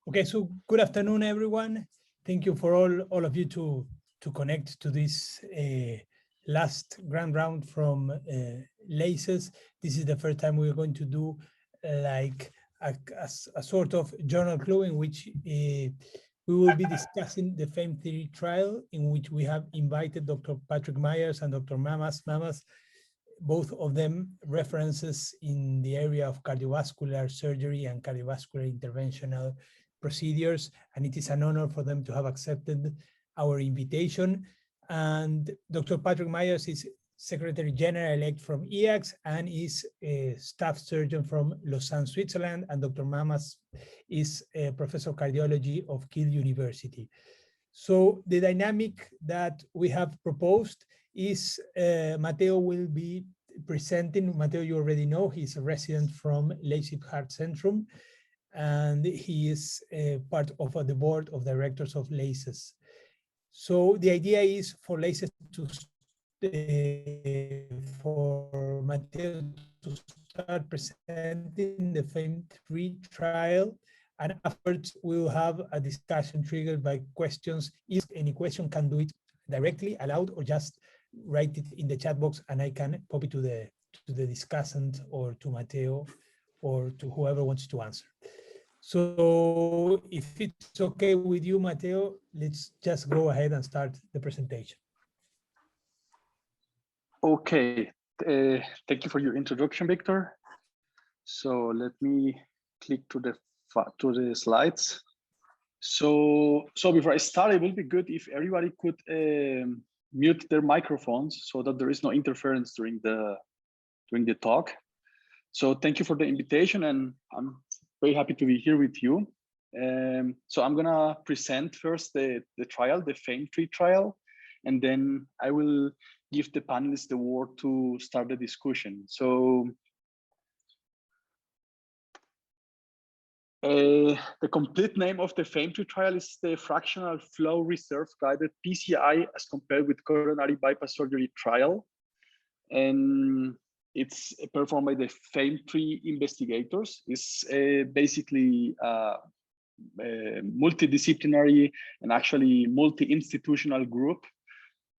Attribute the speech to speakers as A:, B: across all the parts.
A: Okay, so good afternoon, everyone. Thank you for all of you to connect to this last grand round from LACES. This is the first time we're going to do like a sort of journal club in which we will be discussing the FAME3 trial, in which we have invited Dr. Patrick Myers and Dr. Mamas, both of them references in the area of cardiovascular surgery and cardiovascular interventional procedures, and it is an honor for them to have accepted our invitation. And Dr. Patrick Myers is Secretary General-elect from EACTS and is a staff surgeon from Lausanne, Switzerland, and Dr. Mamas is a professor of cardiology of Kiel University. So the dynamic that we have proposed is Mateo will be presenting. Mateo, you already know, he's a resident from Leipzig Heart Centrum, and he is part of the board of directors of LACES. So the idea is for LACES to, for Mateo to start presenting the FAME3 trial, and afterwards we will have a discussion triggered by questions. If any question, can do it directly aloud or just write it in the chat box and I can pop it to the discussant or to Mateo or to whoever wants to answer. So if it's okay with you, Mateo, let's just go ahead and start the presentation.
B: Okay, thank you for your introduction, Victor. So let me click to the slides. So before I start, it will be good if everybody could mute their microphones so that there is no interference during the talk. So thank you for the invitation, and I'm very happy to be here with you. So I'm gonna present first the trial, the FAME3 trial, and then I will give the panelists the word to start the discussion. So the complete name of the FAME3 trial is the Fractional Flow Reserve Guided PCI as compared with coronary bypass surgery trial. And it's performed by the FAME3 investigators. It's basically a multidisciplinary and actually multi-institutional group.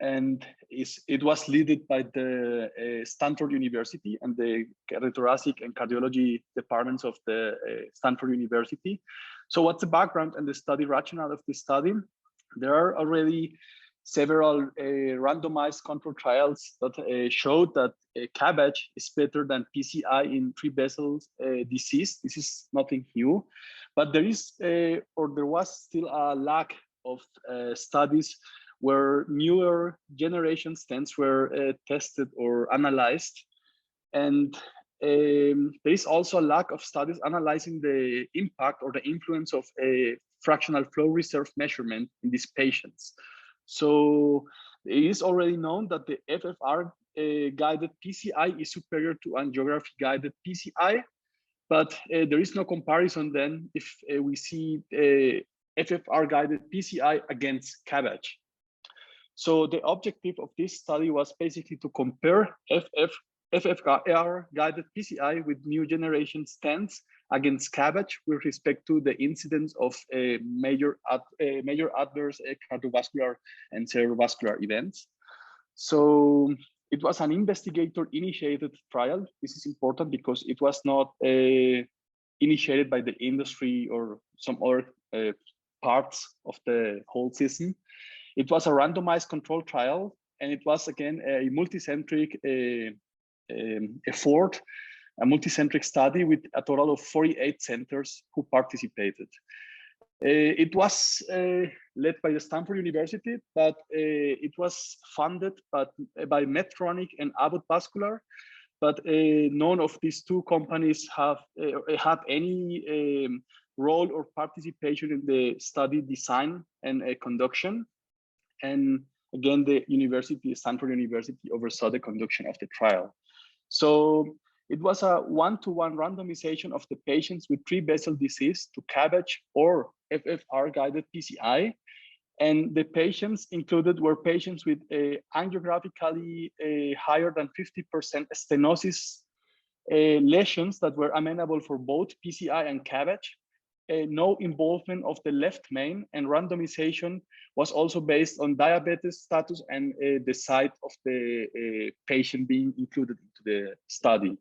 B: And it was led by the Stanford University and the cardiothoracic and cardiology departments of the Stanford University. So what's the background and the study rationale of this study? There are already several randomized control trials that showed that Cabbage is better than PCI in 3 vessels disease. This is nothing new, but there was still a lack of studies where newer generation stents were tested or analyzed. And there is also a lack of studies analyzing the impact or the influence of a fractional flow reserve measurement in these patients. So it is already known that the FFR guided PCI is superior to angiography guided PCI, but there is no comparison then if we see FFR guided PCI against Cabbage. So the objective of this study was basically to compare FFR guided PCI with new generation stents against Cabbage with respect to the incidence of major adverse cardiovascular and cerebrovascular events. So it was an investigator-initiated trial. This is important because it was not initiated by the industry or some other parts of the whole system. It was a randomized control trial, and it was again a multicentric effort, a multicentric study with a total of 48 centers who participated. It was led by the Stanford University, but it was funded by Medtronic and Abbott Vascular, but none of these two companies have any role or participation in the study design and conduction. And again, the Stanford University oversaw the conduction of the trial. So it was a 1-to-1 randomization of the patients with 3-vessel disease to Cabbage or FFR guided PCI. And the patients included were patients with angiographically higher than 50% stenosis lesions that were amenable for both PCI and Cabbage. no involvement of the left main, and randomization was also based on diabetes status and the site of the patient being included into the study.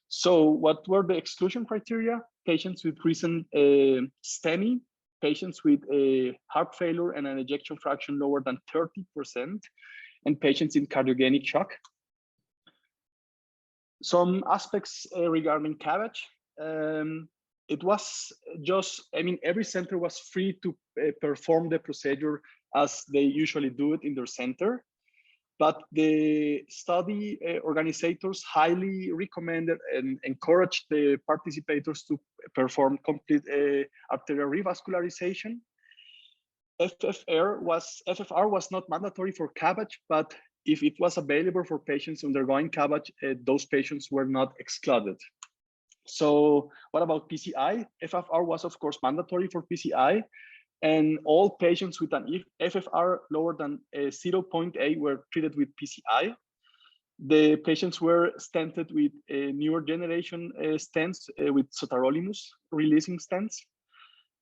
B: So what were the exclusion criteria? Patients with recent STEMI, patients with a heart failure and an ejection fraction lower than 30%, and patients in cardiogenic shock. Some aspects regarding Cabbage. It was just, I mean, every center was free to perform the procedure as they usually do it in their center. But the study organizers highly recommended and encouraged the participants to perform complete arterial revascularization. FFR was not mandatory for Cabbage, but if it was available for patients undergoing Cabbage, those patients were not excluded. So what about PCI? FFR was of course mandatory for PCI, and all patients with an FFR lower than 0.8 were treated with PCI. The patients were stented with newer generation stents with sotarolimuz releasing stents.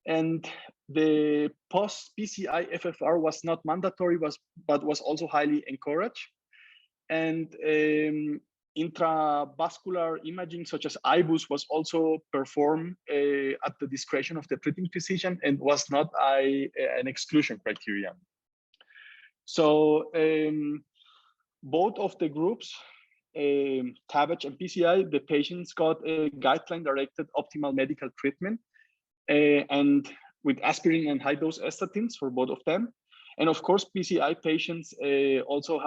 B: And the post-PCI FFR was not mandatory, but was also highly encouraged. And intravascular imaging such as IBUS was also performed at the discretion of the treating physician and was not an exclusion criterion. So both of the groups, Cabbage and PCI, the patients got a guideline-directed optimal medical treatment and with aspirin and high-dose statins for both of them. And of course, PCI patients also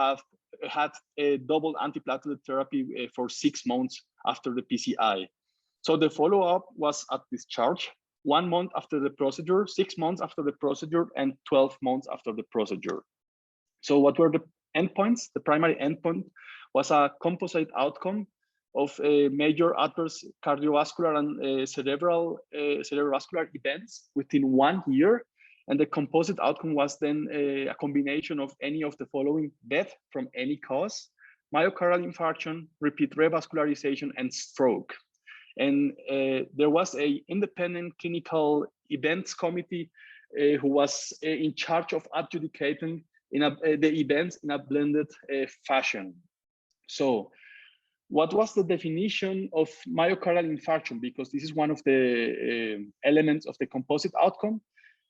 B: had a double antiplatelet therapy for 6 months after the PCI. So the follow-up was at discharge, 1 month after the procedure, 6 months after the procedure, and 12 months after the procedure. So what were the endpoints? The primary endpoint was a composite outcome of major adverse cardiovascular and cerebrovascular events within 1 year. And the composite outcome was then a combination of any of the following: death from any cause, myocardial infarction, repeat revascularization, and stroke. And there was an independent clinical events committee who was in charge of adjudicating the events in a blended fashion. So what was the definition of myocardial infarction? Because this is one of the elements of the composite outcome.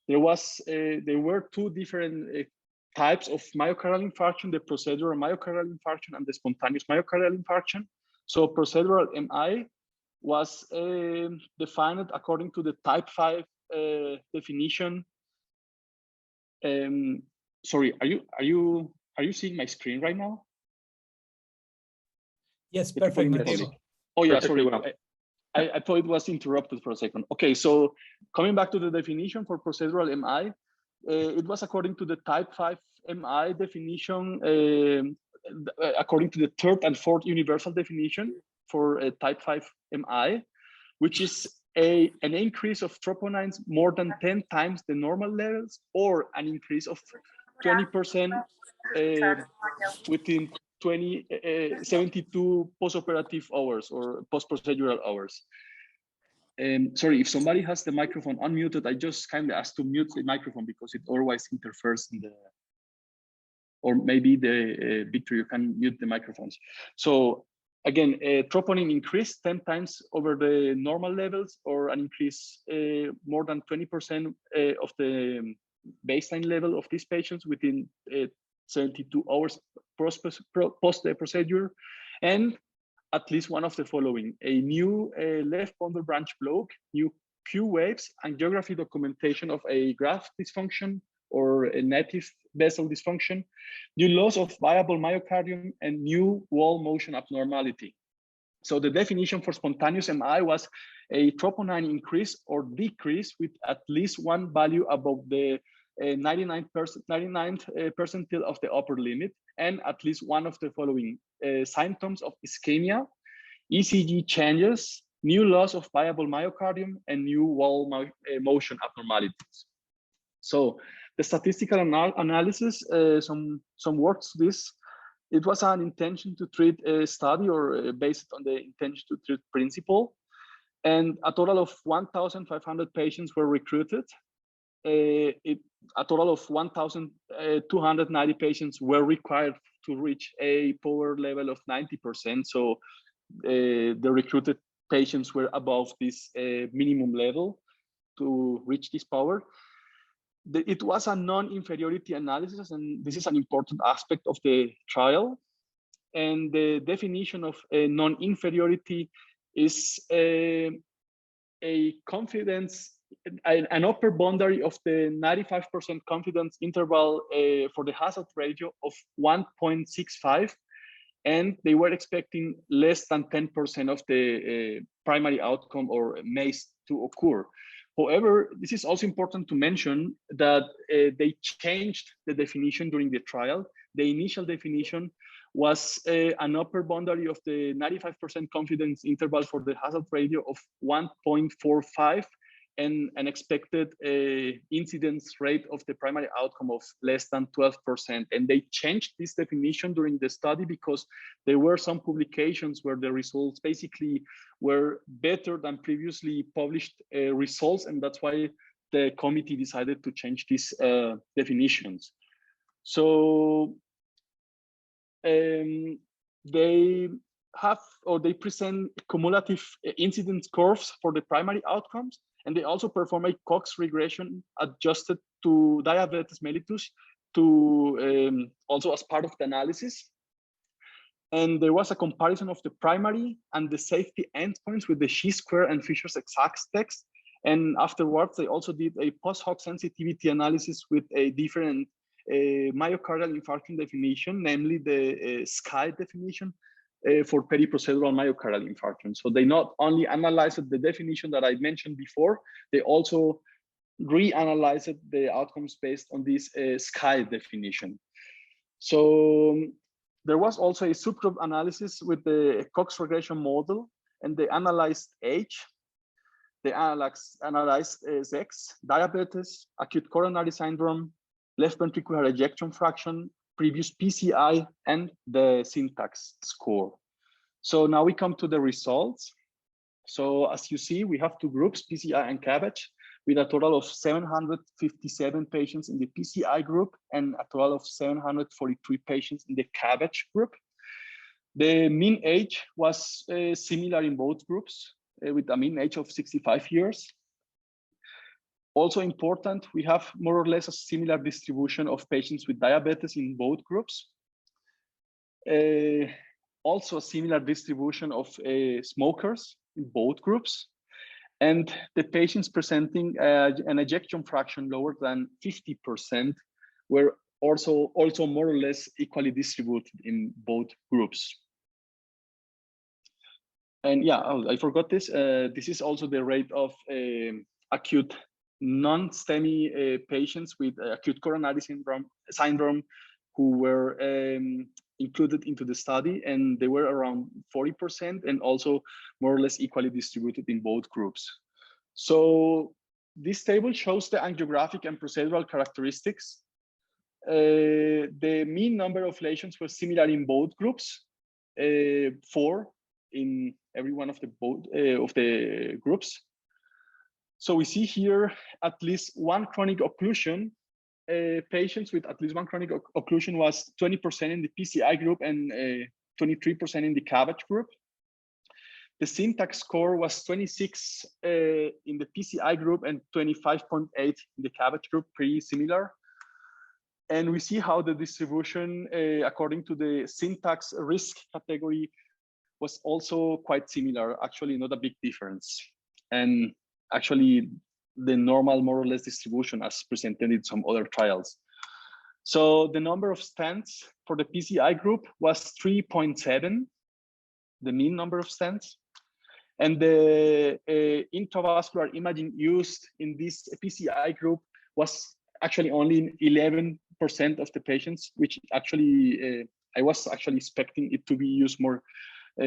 B: There were 2 different types of myocardial infarction: the procedural myocardial infarction and the spontaneous myocardial infarction. So procedural MI was defined according to the type 5 definition. Sorry, are you seeing my screen right now?
A: Yes, perfect.
B: Oh yeah, sorry. I thought it was interrupted for a second. Okay, so coming back to the definition for procedural MI, it was according to the type 5 MI definition, according to the 3rd and 4th universal definition for type 5 MI, which is an increase of troponines more than 10 times the normal levels, or an increase of 20% within 72 postoperative hours or post-procedural hours. Sorry, if somebody has the microphone unmuted, I just kindly ask to mute the microphone because it otherwise interferes in the, or maybe the Victor, you can mute the microphones. So again, troponin increased 10 times over the normal levels, or an increase more than 20% of the baseline level of these patients within 72 hours post the procedure, and at least one of the following: a new left bundle branch block, new Q waves, angiography documentation of a graft dysfunction or a native vessel dysfunction, new loss of viable myocardium, and new wall motion abnormality. So the definition for spontaneous MI was a troponin increase or decrease with at least one value above the 99th percentile of the upper limit, and at least one of the following symptoms of ischemia, ECG changes, new loss of viable myocardium, and new wall motion abnormalities. So the statistical analysis, some words to this. It was an intention to treat study, or based on the intention to treat principle. And a total of 1,500 patients were recruited. A total of 1,290 patients were required to reach a power level of 90%. So the recruited patients were above this minimum level to reach this power. It was a non-inferiority analysis, and this is an important aspect of the trial. And the definition of non-inferiority is a confidence, an upper boundary of the 95% confidence interval for the hazard ratio of 1.65, and they were expecting less than 10% of the primary outcome or MACE to occur. However, this is also important to mention that they changed the definition during the trial. The initial definition was an upper boundary of the 95% confidence interval for the hazard ratio of 1.45 and an expected incidence rate of the primary outcome of less than 12%. And they changed this definition during the study because there were some publications where the results basically were better than previously published results. And that's why the committee decided to change these definitions. So they have, or they present cumulative incidence curves for the primary outcomes, and they also perform a Cox regression adjusted to diabetes mellitus to also as part of the analysis. And there was a comparison of the primary and the safety endpoints with the chi-square and Fisher's exact text. And afterwards, they also did a post-hoc sensitivity analysis with a different myocardial infarction definition, namely the SKY definition for periprocedural myocardial infarction. So they not only analyzed the definition that I mentioned before, they also reanalyzed the outcomes based on this SKY definition. So there was also a subgroup analysis with the Cox regression model, and they analyzed age, they analyzed sex, diabetes, acute coronary syndrome, left ventricular ejection fraction, previous PCI, and the syntax score. So now we come to the results. So as you see, we have two groups, PCI and Cabbage, with a total of 757 patients in the PCI group and a total of 743 patients in the Cabbage group. The mean age was similar in both groups, with a mean age of 65 years. Also important, we have more or less a similar distribution of patients with diabetes in both groups. Also a similar distribution of smokers in both groups. And the patients presenting an ejection fraction lower than 50% were also more or less equally distributed in both groups. And yeah, I forgot this. This is also the rate of acute non-STEMI patients with acute coronary syndrome who were included into the study, and they were around 40% and also more or less equally distributed in both groups. So this table shows the angiographic and procedural characteristics. The mean number of lesions was similar in both groups, 4 in every one of the groups. So we see here at least one chronic occlusion. Patients with at least one chronic occlusion was 20% in the PCI group and 23% in the Cabbage group. The syntax score was 26 in the PCI group and 25.8 in the Cabbage group, pretty similar. And we see how the distribution according to the syntax risk category was also quite similar, actually not a big difference. And actually the normal more or less distribution as presented in some other trials. So the number of stents for the PCI group was 3.7, the mean number of stents. And the intravascular imaging used in this PCI group was actually only 11% of the patients, which actually I was actually expecting it to be used more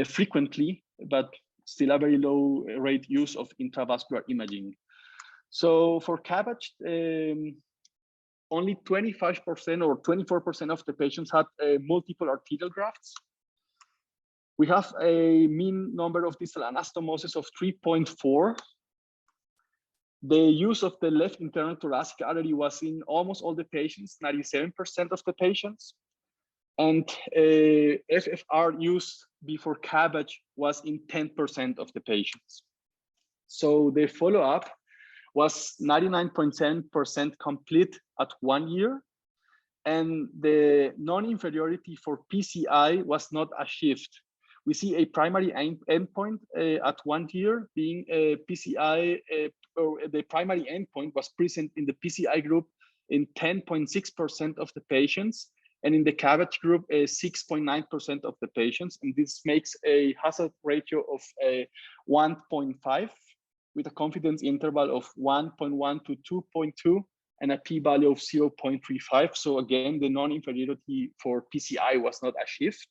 B: frequently, but still a very low rate use of intravascular imaging. So for Cabbage, only 25% or 24% of the patients had multiple arterial grafts. We have a mean number of distal anastomoses of 3.4. The use of the left internal thoracic artery was in almost all the patients, 97% of the patients. And FFR used before Cabbage was in 10% of the patients. So the follow-up was 99.7% complete at 1 year. And the non-inferiority for PCI was not achieved. We see a primary endpoint at 1 year being a PCI, or the primary endpoint was present in the PCI group in 10.6% of the patients, and in the Cabbage group, 6.9% of the patients. And this makes a hazard ratio of 1.5 with a confidence interval of 1.1 to 2.2 and a p-value of 0.35. So again, the non-inferiority for PCI was not achieved.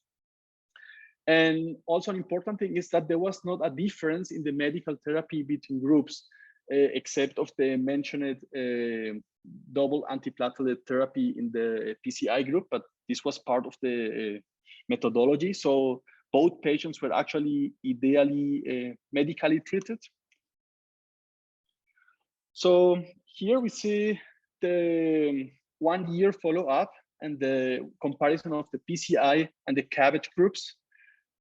B: And also an important thing is that there was not a difference in the medical therapy between groups, except of the mentioned double antiplatelet therapy in the PCI group, but this was part of the methodology. So both patients were actually ideally medically treated. So here we see the 1 year follow-up and the comparison of the PCI and the Cabbage groups.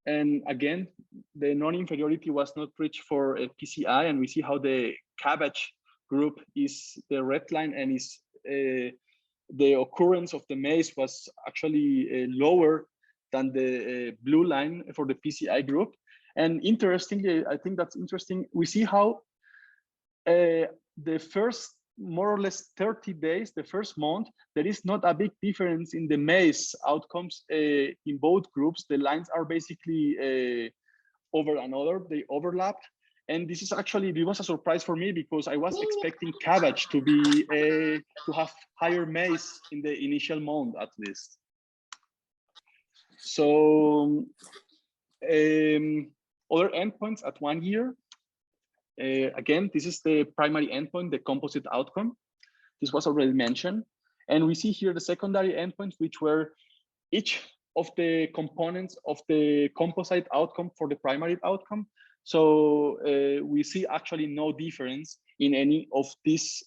B: And again, the non-inferiority was not reached for a PCI, and we see how the Cabbage group is the red line, and is the occurrence of the MACE was actually lower than the blue line for the PCI group. And interestingly, I think that's interesting, we see how the first more or less 30 days, the first month, there is not a big difference in the MACE outcomes in both groups. The lines are basically over another, they overlap. And this is actually, it was a surprise for me because I was expecting Cabbage to be to have higher MACE in the initial month at least. So other endpoints at 1 year. Again, this is the primary endpoint, the composite outcome. This was already mentioned. And we see here the secondary endpoints, which were each of the components of the composite outcome for the primary outcome. So we see actually no difference in any of these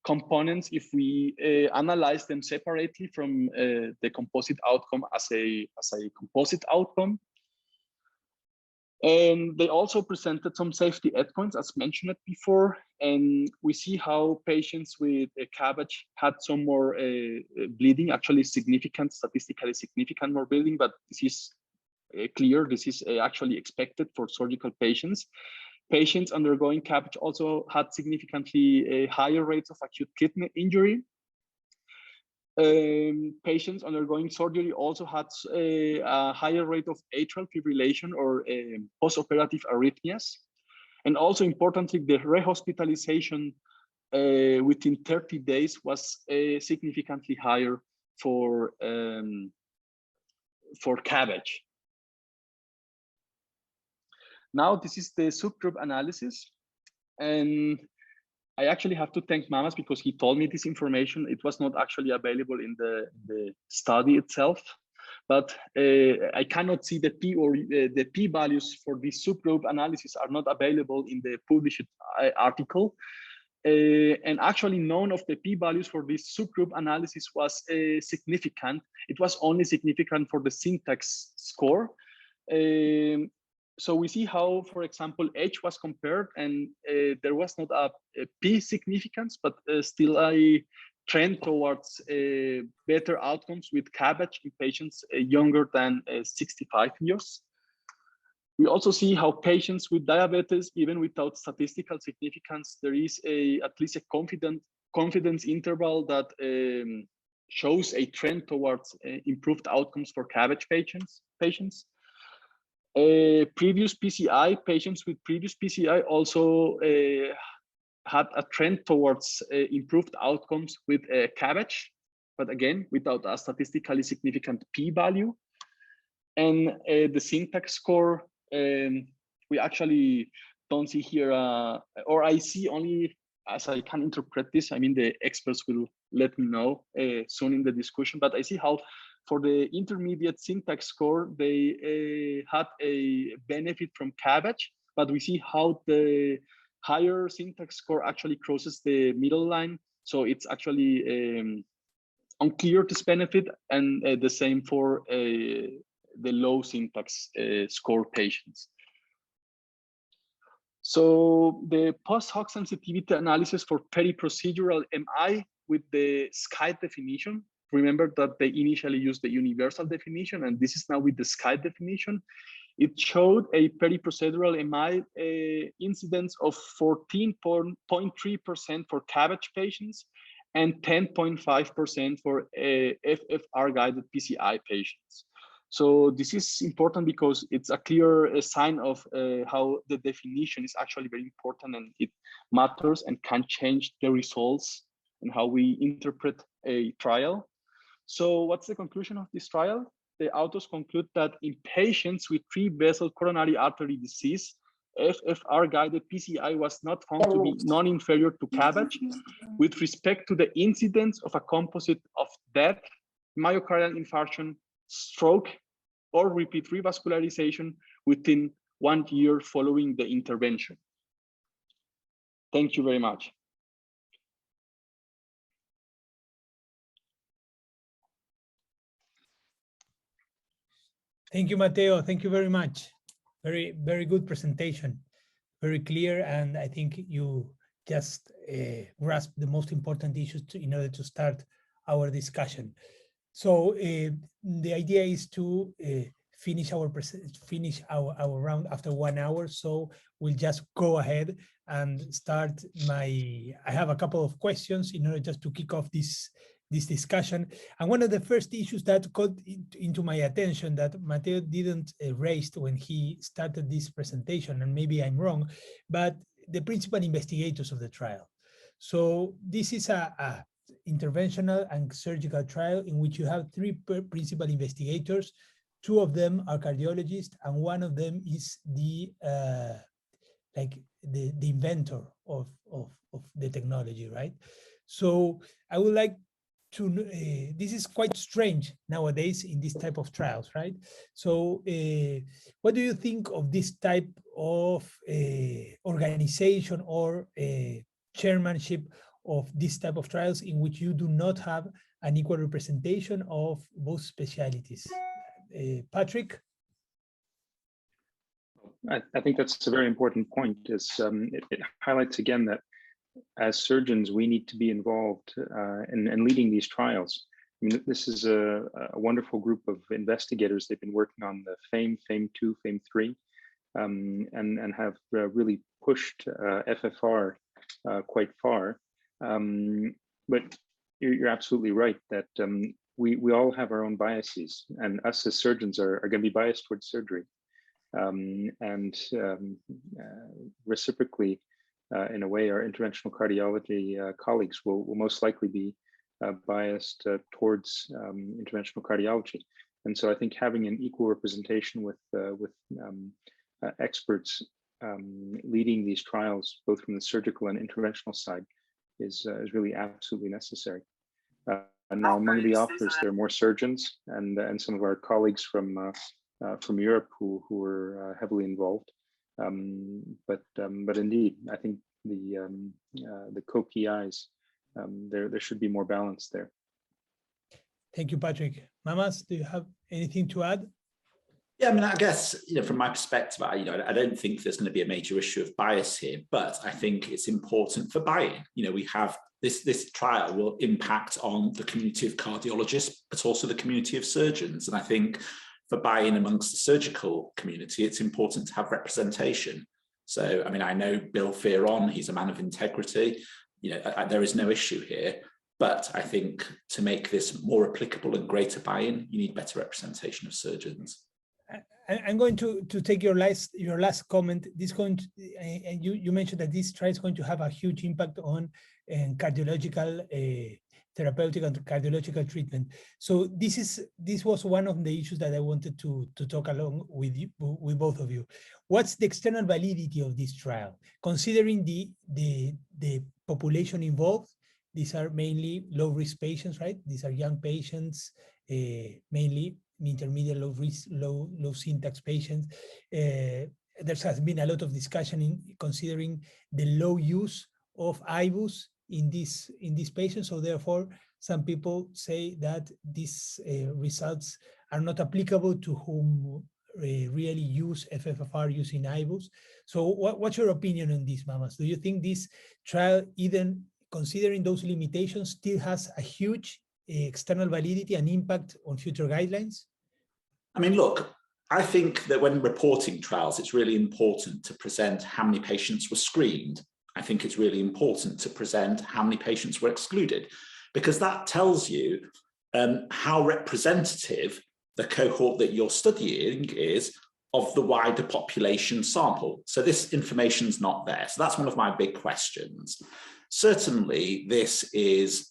B: components if we analyze them separately from the composite outcome as a composite outcome. And they also presented some safety endpoints as mentioned before. And we see how patients with a Cabbage had some more bleeding, actually significant, statistically significant more bleeding, but this is clear. This is actually expected for surgical patients. Patients undergoing Cabbage also had significantly higher rates of acute kidney injury. Patients undergoing surgery also had a higher rate of atrial fibrillation or postoperative arrhythmias. And also importantly, the rehospitalization within 30 days was significantly higher for Cabbage. Now, this is the subgroup analysis. And I actually have to thank Mamas because he told me this information. It was not actually available in the study itself, but I cannot see the P or the P values for this subgroup analysis are not available in the published article. And actually none of the P values for this subgroup analysis was significant. It was only significant for the syntax score. So we see how, for example, H was compared and there was not a P significance, but still a trend towards better outcomes with Cabbage in patients younger than 65 years. We also see how patients with diabetes, even without statistical significance, there is at least a confidence interval that shows a trend towards improved outcomes for Cabbage patients. Previous PCI, patients with previous PCI also had a trend towards improved outcomes with Cabbage, but again, without a statistically significant p-value. And the syntax score, we actually don't see here, or I see only as I can interpret this. I mean, the experts will let me know soon in the discussion, but I see how for the intermediate syntax score, they had a benefit from Cabbage, but we see how the higher syntax score actually crosses the middle line. So it's actually unclear this benefit, and the same for the low syntax score patients. So the post hoc sensitivity analysis for peri-procedural MI with the SCAI definition. Remember that they initially used the universal definition, and this is now with the SCAI definition. It showed a peri-procedural MI incidence of 14.3% for Cabbage patients and 10.5% for FFR-guided PCI patients. So this is important because it's a clear sign of how the definition is actually very important, and it matters and can change the results and how we interpret a trial. So what's the conclusion of this trial? The authors conclude that in patients with 3-vessel coronary artery disease, FFR-guided PCI was not found to be non-inferior to Cabbage with respect to the incidence of a composite of death, myocardial infarction, stroke, or repeat revascularization within 1 year following the intervention. Thank you very much.
A: Thank you, Mateo. Thank you very much. Very, very good presentation. Very clear, and I think you just grasped the most important issues in order to start our discussion. So the idea is to finish our round after 1 hour. So we'll just go ahead and start I have a couple of questions in order just to kick off this discussion. And one of the first issues that got into my attention that Mateo didn't raise when he started this presentation, and maybe I'm wrong, but the principal investigators of the trial. So this is a interventional and surgical trial in which you have 3 principal investigators. 2 of them are cardiologists, and 1 of them is the inventor of the technology, right? So I would like to, this is quite strange nowadays in this type of trials, right? So what do you think of this type of organization or chairmanship of this type of trials in which you do not have an equal representation of both specialties? Patrick?
C: I think that's a very important point. It highlights again that as surgeons, we need to be involved in leading these trials. I mean, this is a wonderful group of investigators. They've been working on the FAME, FAME2, FAME3, and have really pushed FFR quite far. But you're absolutely right that we all have our own biases, and us as surgeons are going to be biased towards surgery. Reciprocally, in a way, our interventional cardiology colleagues will most likely be biased towards interventional cardiology. And so I think having an equal representation with experts leading these trials, both from the surgical and interventional side, is really absolutely necessary. And now among the authors, there are more surgeons and some of our colleagues from Europe who are heavily involved. But indeed, I think the co-PIs, there should be more balance there.
A: Thank you, Patrick. Mamas, do you have anything to add?
D: Yeah, I mean, I guess, from my perspective, I don't think there's going to be a major issue of bias here, but I think it's important for buy-in. We have this trial will impact on the community of cardiologists, but also the community of surgeons. And I think for buy-in amongst the surgical community, it's important to have representation. So, I mean, I know Bill Fearon, he's a man of integrity. There is no issue here, but I think to make this more applicable and greater buy-in, you need better representation of surgeons.
A: I'm going to take your last comment. And you mentioned that this trial is going to have a huge impact on cardiological therapeutic and cardiological treatment. So this was one of the issues that I wanted to talk along with you, with both of you. What's the external validity of this trial, considering the population involved? These are mainly low-risk patients, right? These are young patients mainly intermediate low risk, low syntax patients. There has been a lot of discussion in considering the low use of IBUs in these patients. So therefore, some people say that these results are not applicable to whom really use FFFR using IBUs. So what's your opinion on this, Mamas? Do you think this trial, even considering those limitations, still has a huge external validity and impact on future guidelines?
D: I mean, look, I think that when reporting trials, it's really important to present how many patients were screened. I think it's really important to present how many patients were excluded, because that tells you how representative the cohort that you're studying is of the wider population sample. So this information's not there. So that's one of my big questions. Certainly, this is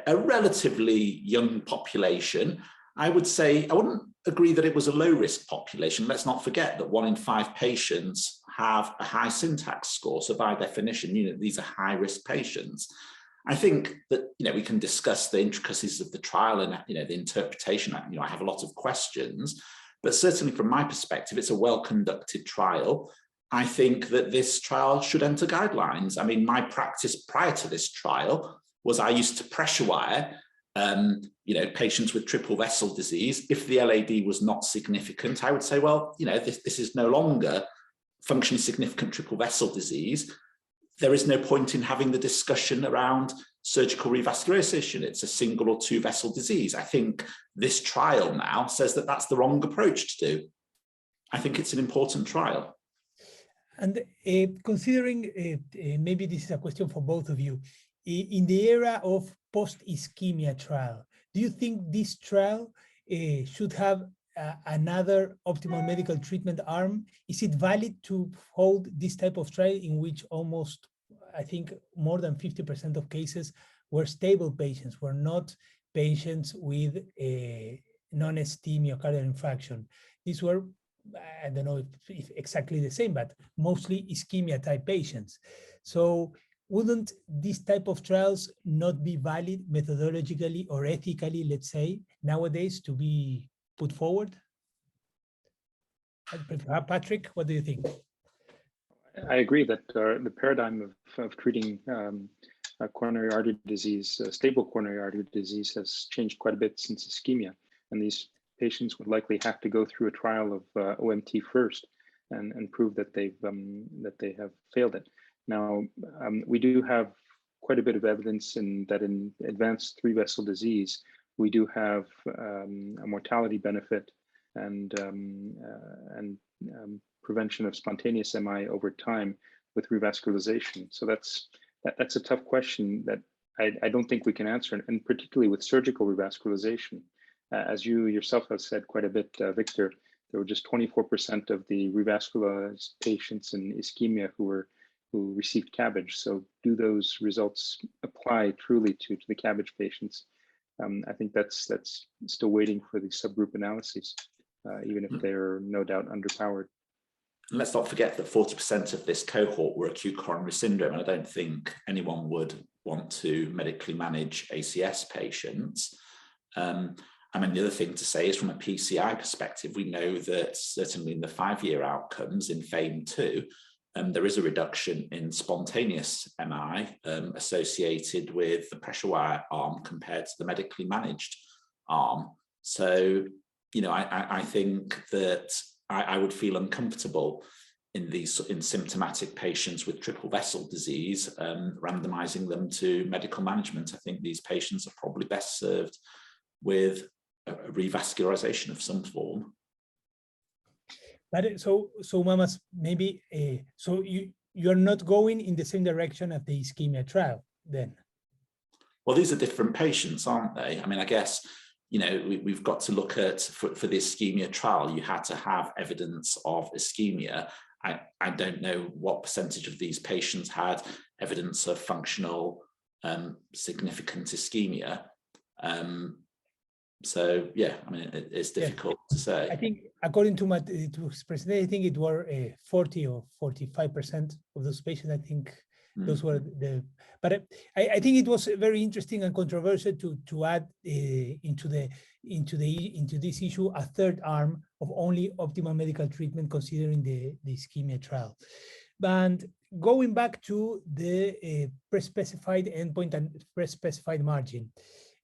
D: a relatively young population. I would say, I wouldn't agree that it was a low-risk population. Let's not forget that 1 in 5 patients have a high syntax score. So by definition, these are high-risk patients. I think that, we can discuss the intricacies of the trial and, the interpretation. I have a lot of questions, but certainly from my perspective, it's a well-conducted trial. I think that this trial should enter guidelines. I mean, my practice prior to this trial was I used to pressure wire patients with triple vessel disease. If the LAD was not significant, I would say, well, this is no longer functionally significant triple vessel disease. There is no point in having the discussion around surgical revascularization. It's a single or 2 vessel disease. I think this trial now says that that's the wrong approach to do. I think it's an important trial.
A: And considering, maybe this is a question for both of you, in the era of post-ischemia trial, do you think this trial should have another optimal medical treatment arm? Is it valid to hold this type of trial in which almost, I think, more than 50% of cases were stable patients, were not patients with a non-ST myocardial infarction? These were, I don't know if exactly the same, but mostly ischemia type patients. So wouldn't this type of trials not be valid methodologically or ethically, let's say, nowadays to be put forward? Patrick, what do you think?
C: I agree that the paradigm of treating coronary artery disease, stable coronary artery disease, has changed quite a bit since ischemia. And these patients would likely have to go through a trial of OMT first and prove that they have failed it. Now, we do have quite a bit of evidence that in advanced 3-vessel disease, we do have a mortality benefit and prevention of spontaneous MI over time with revascularization. So that's a tough question that I don't think we can answer, and particularly with surgical revascularization. As you yourself have said quite a bit, Victor, there were just 24% of the revascularized patients in ischemia who received Cabbage. So do those results apply truly to the Cabbage patients? I think that's still waiting for the subgroup analyses, even if they're no doubt underpowered.
D: And let's not forget that 40% of this cohort were acute coronary syndrome, and I don't think anyone would want to medically manage ACS patients. I mean, the other thing to say is from a PCI perspective, we know that certainly in the 5-year outcomes in FAME2, there is a reduction in spontaneous MI associated with the pressure wire arm compared to the medically managed arm. So, I think that I would feel uncomfortable in symptomatic patients with triple vessel disease, randomizing them to medical management. I think these patients are probably best served with a revascularization of some form.
A: But so Mamas, maybe so you're not going in the same direction as the ischemia trial then?
D: Well, these are different patients, aren't they? I mean, I guess we've got to look at for the ischemia trial, you had to have evidence of ischemia. I don't know what percentage of these patients had evidence of functional significant ischemia. So yeah, I mean, it's difficult to say.
A: I think according to his presentation, I think it were 40 or 45% of those patients, I think, Those were the, but I think it was very interesting and controversial to add into this issue a third arm of only optimal medical treatment considering the ischemia trial. But going back to the pre-specified endpoint and pre-specified margin,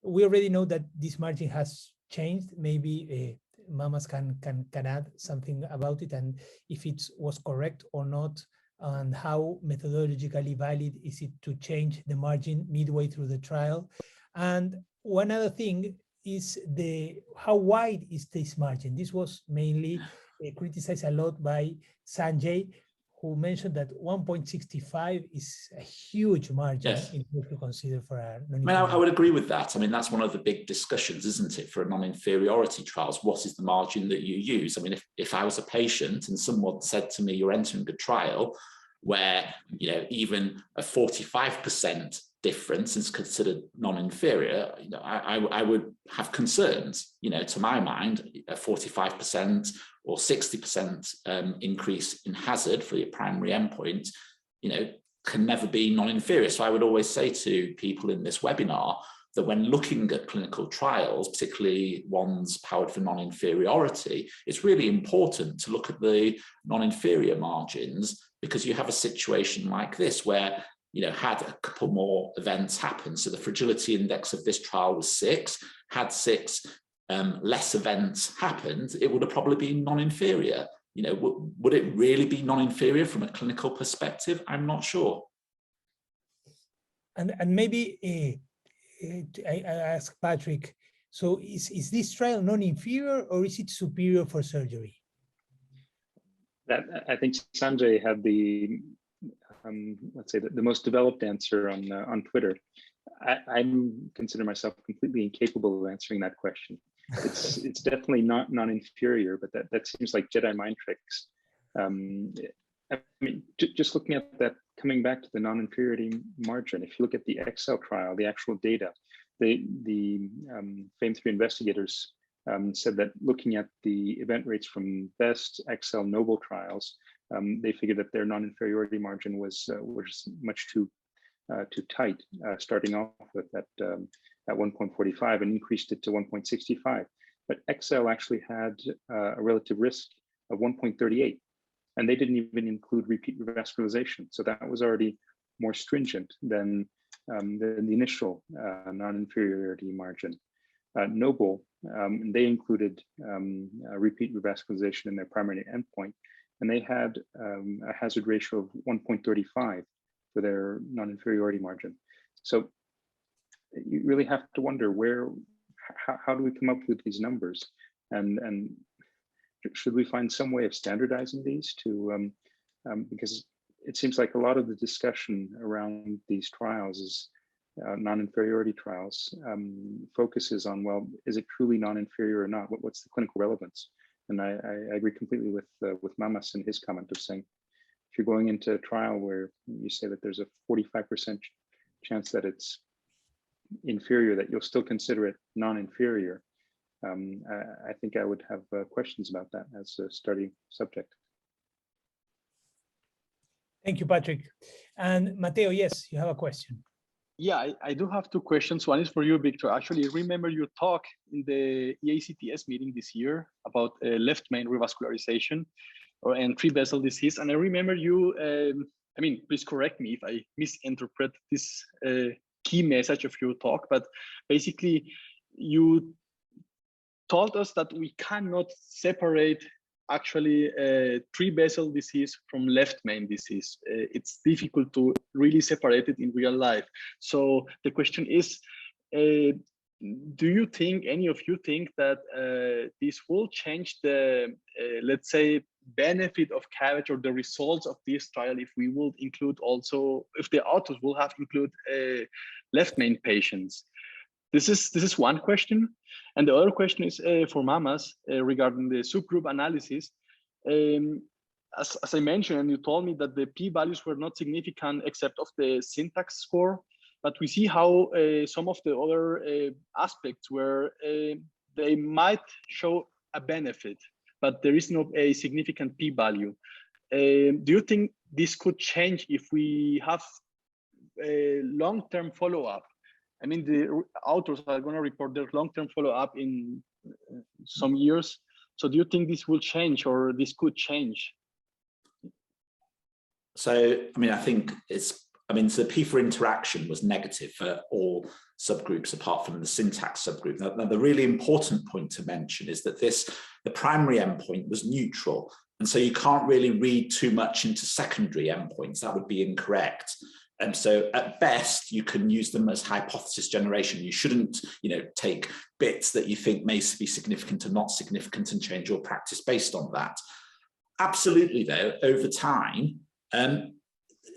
A: we already know that this margin has changed. Maybe Mamas can add something about it, and if it was correct or not, and how methodologically valid is it to change the margin midway through the trial. And one other thing is how wide is this margin? This was mainly criticized a lot by Sanjay, who mentioned that 1.65 is a huge margin in order to consider for a
D: I would agree with that. I mean, that's one of the big discussions, isn't it, for non-inferiority trials? What is the margin that you use? I mean, if I was a patient and someone said to me, you're entering a trial where, you know, even a 45% difference is considered non-inferior, you know, I would have concerns. You know, to my mind, a 45% or 60% increase in hazard for your primary endpoint, you know, can never be non-inferior. So I would always say to people in this webinar that when looking at clinical trials, particularly ones powered for non-inferiority, it's really important to look at the non-inferior margins, because you have a situation like this where, you know, had a couple more events happen. So the fragility index of this trial was 6, had 6 less events happened, it would have probably been non-inferior. You know, would it really be non-inferior from a clinical perspective? I'm not sure.
A: And maybe I ask Patrick, so is this trial non-inferior or is it superior for surgery?
C: That, I think Sanjay had the let's say the most developed answer on Twitter. I consider myself completely incapable of answering that question. It's definitely not non-inferior, but that seems like Jedi mind tricks. I mean, just looking at that, coming back to the non-inferiority margin, if you look at the Excel trial, the actual data, the FAME3 investigators said that looking at the event rates from BEST, Excel, Noble trials, they figured that their non-inferiority margin was much too tight, starting off with at 1.45 and increased it to 1.65. But Excel actually had a relative risk of 1.38, and they didn't even include repeat revascularization. So that was already more stringent than the initial non-inferiority margin. Noble, they included repeat revascularization in their primary endpoint, and they had a hazard ratio of 1.35 for their non-inferiority margin. So you really have to wonder how do we come up with these numbers, and should we find some way of standardizing these to because it seems like a lot of the discussion around these trials is non-inferiority trials focuses on, well, is it truly non-inferior or not? What's the clinical relevance? And I agree completely with Mamas and his comment of saying, if you're going into a trial where you say that there's a 45% chance that it's inferior, that you'll still consider it non-inferior, I think I would have questions about that as a study subject.
A: Thank you, Patrick. And Mateo, yes, you have a question.
B: Yeah, I do have 2 questions. One is for you, Victor. Actually, remember your talk in the EACTS meeting this year about left main revascularization and 3-vessel disease. And I remember you, I mean, please correct me if I misinterpret this key message of your talk, but basically you told us that we cannot separate actually 3-vessel disease from left main disease. It's difficult to really separate it in real life. So the question is, do you think, any of you think that this will change the, let's say, benefit of Cabbage or the results of this trial if we will include also, if the authors will have include left main patients? This is one question. And the other question is for Mamas regarding the subgroup analysis. As I mentioned, and you told me that the p-values were not significant except of the syntax score, but we see how some of the other aspects where they might show a benefit, but there is not a significant p-value. Do you think this could change if we have long-term follow-up. I mean, the authors are going to report their long-term follow-up in some years. So do you think this will change, or this could change?
D: So, I mean, I think so P for interaction was negative for all subgroups apart from the syntax subgroup. Now, the really important point to mention is that the primary endpoint was neutral. And so you can't really read too much into secondary endpoints. That would be incorrect. And so at best, you can use them as hypothesis generation. You shouldn't, take bits that you think may be significant or not significant and change your practice based on that. Absolutely, though, over time,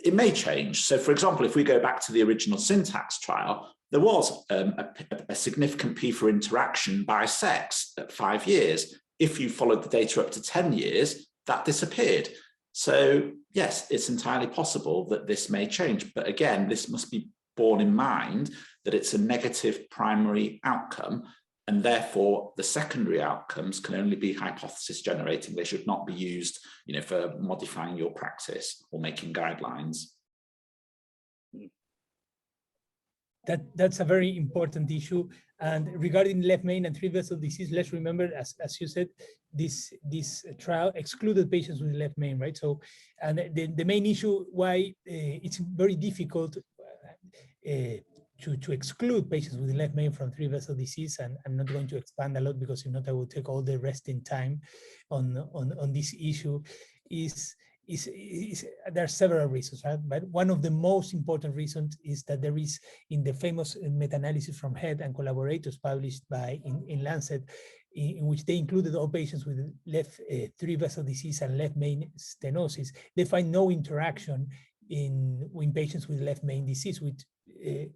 D: it may change. So, for example, if we go back to the original syntax trial, there was a significant P for interaction by sex at 5 years. If you followed the data up to 10 years, that disappeared. So yes, it's entirely possible that this may change. But again, this must be borne in mind that it's a negative primary outcome, and therefore the secondary outcomes can only be hypothesis generating. They should not be used, for modifying your practice or making guidelines.
A: That's a very important issue. And regarding left main and three vessel disease, let's remember, as you said, this trial excluded patients with left main, right? So, and the main issue why it's very difficult to exclude patients with left main from three vessel disease, and I'm not going to expand a lot because if not, I will take all the resting time on this issue. There are several reasons, right? But one of the most important reasons is that there is, in the famous meta-analysis from Head and collaborators published in Lancet, in which they included all patients with left three vessel disease and left main stenosis, they find no interaction in patients with left main disease. Which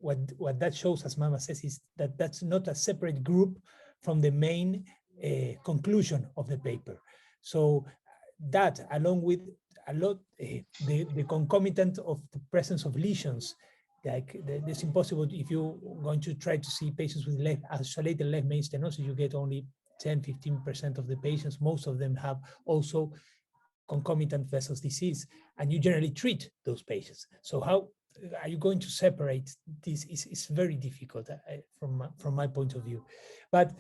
A: what that shows, as Mama says, is that that's not a separate group from the main conclusion of the paper. So that, along with the concomitant of the presence of lesions, like it's impossible if you're going to try to see patients with isolated left main stenosis, you get only 10–15% of the patients. Most of them have also concomitant vessels disease, and you generally treat those patients. So how are you going to separate this? Is very difficult from my point of view. But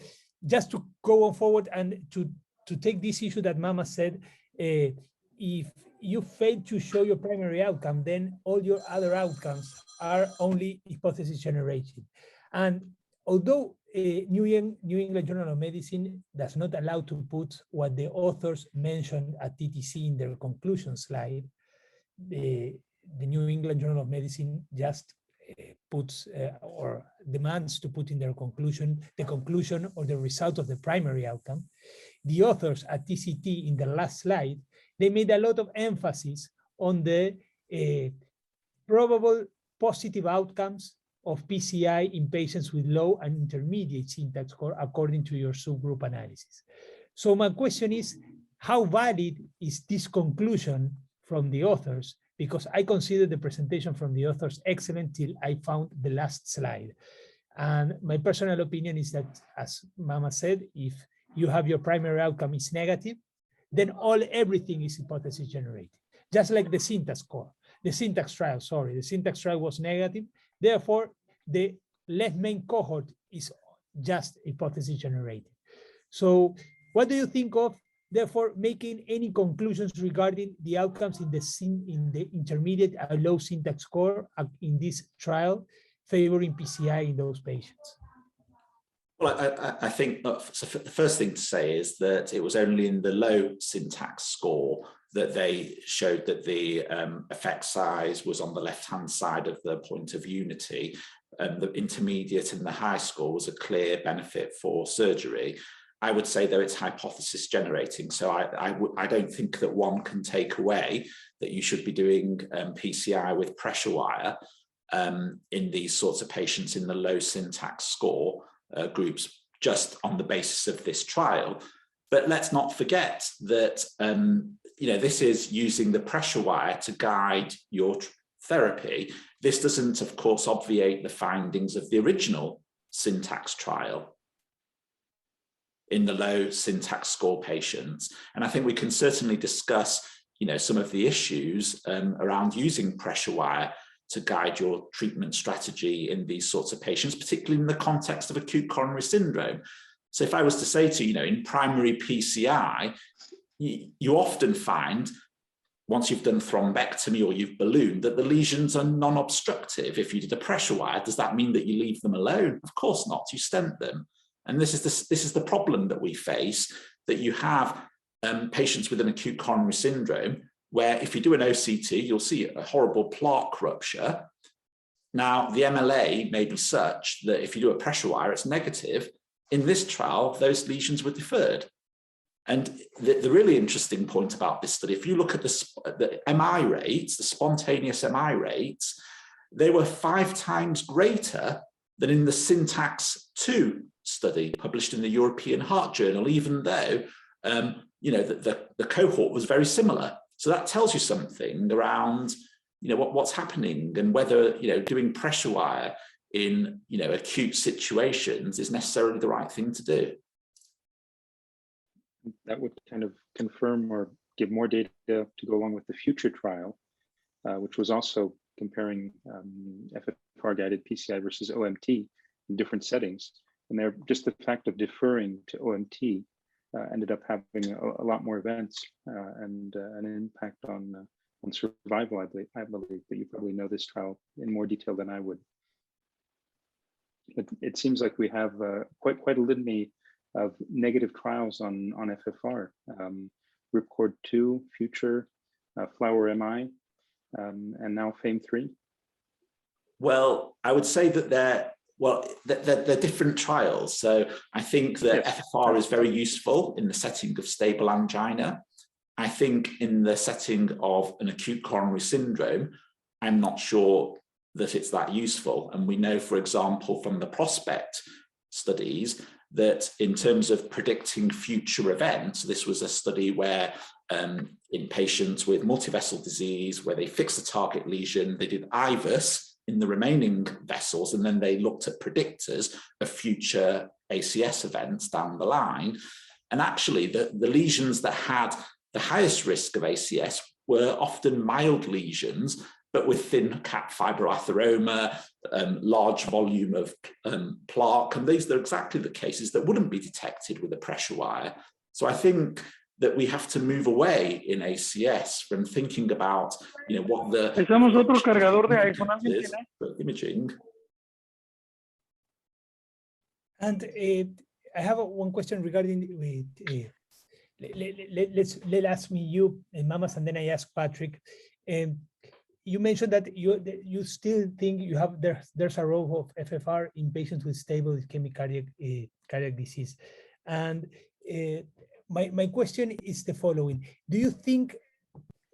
A: just to go on forward and to take this issue that Mama said, if you fail to show your primary outcome, then all your other outcomes are only hypothesis generated. And although New England Journal of Medicine does not allow to put what the authors mentioned at TTC in their conclusion slide, the New England Journal of Medicine just puts or demands to put in their conclusion the conclusion or the result of the primary outcome. The authors at TCT in the last slide, they made a lot of emphasis on the probable positive outcomes of PCI in patients with low and intermediate syntax score according to your subgroup analysis. So my question is, how valid is this conclusion from the authors? Because I consider the presentation from the authors excellent till I found the last slide. And my personal opinion is that, as Mama said, if you have your primary outcome is negative, then everything is hypothesis generated. Just like the syntax score, the syntax trial was negative. Therefore, the left main cohort is just hypothesis generated. So what do you think of, therefore, making any conclusions regarding the outcomes in the intermediate and low syntax score in this trial favoring PCI in those patients?
D: Well, I think so the first thing to say is that it was only in the low syntax score that they showed that the effect size was on the left-hand side of the point of unity. The intermediate and the high score was a clear benefit for surgery. I would say, though, it's hypothesis generating. So I don't think that one can take away that you should be doing PCI with pressure wire in these sorts of patients in the low syntax score groups just on the basis of this trial. But let's not forget that this is using the pressure wire to guide your therapy. This doesn't, of course, obviate the findings of the original syntax trial in the low syntax score patients. And I think we can certainly discuss, some of the issues around using pressure wire. to guide your treatment strategy in these sorts of patients, particularly in the context of acute coronary syndrome. So if I was to say to you, in primary PCI, you often find, once you've done thrombectomy or you've ballooned, that the lesions are non-obstructive. If you did a pressure wire, does that mean that you leave them alone? Of course not, you stent them. And this is the problem that we face, that you have patients with an acute coronary syndrome, where if you do an OCT, you'll see a horrible plaque rupture. Now, the MLA may be such that if you do a pressure wire, it's negative. In this trial, those lesions were deferred. And the really interesting point about this study, if you look at the MI rates, the spontaneous MI rates, they were 5 times greater than in the Syntax 2 study published in the European Heart Journal, even though the cohort was very similar. So that tells you something around what's happening, and whether doing pressure wire in acute situations is necessarily the right thing to do.
C: That would kind of confirm or give more data to go along with the future trial, which was also comparing FFR-guided PCI versus OMT in different settings. And there, just the fact of deferring to OMT ended up having a lot more events and an impact on survival, I believe. But you probably know this trial in more detail than I would. It seems like we have quite a litany of negative trials on FFR. Ripcord 2, Future, Flower MI, and now FAME3.
D: Well, I would say that they're different trials. So I think that yes, FFR is very useful in the setting of stable angina. I think in the setting of an acute coronary syndrome, I'm not sure that it's that useful. And we know, for example, from the Prospect studies, that in terms of predicting future events, this was a study where in patients with multivessel disease, where they fixed the target lesion, they did IVUS in the remaining vessels, and then they looked at predictors of future ACS events down the line. And actually, the lesions that had the highest risk of ACS were often mild lesions, but with thin cap fibroatheroma, large volume of plaque, and these are exactly the cases that wouldn't be detected with a pressure wire. So I think that we have to move away in ACS from thinking about, what the is for imaging.
A: And I have one question regarding let ask me you, Mamas, and then I ask Patrick. You mentioned that you still think there's a role of FFR in patients with stable ischemic cardiac disease, and my question is the following: do you think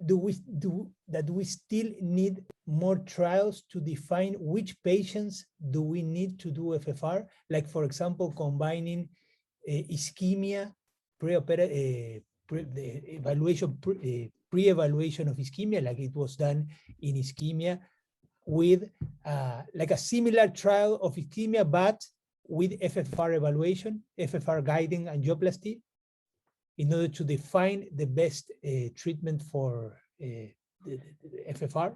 A: that we still need more trials to define which patients do we need to do FFR? Like, for example, combining ischemia, pre-evaluation of ischemia, like it was done in ischemia, with like a similar trial of ischemia, but with FFR evaluation, FFR guiding angioplasty, in order to define the best treatment for the FFR?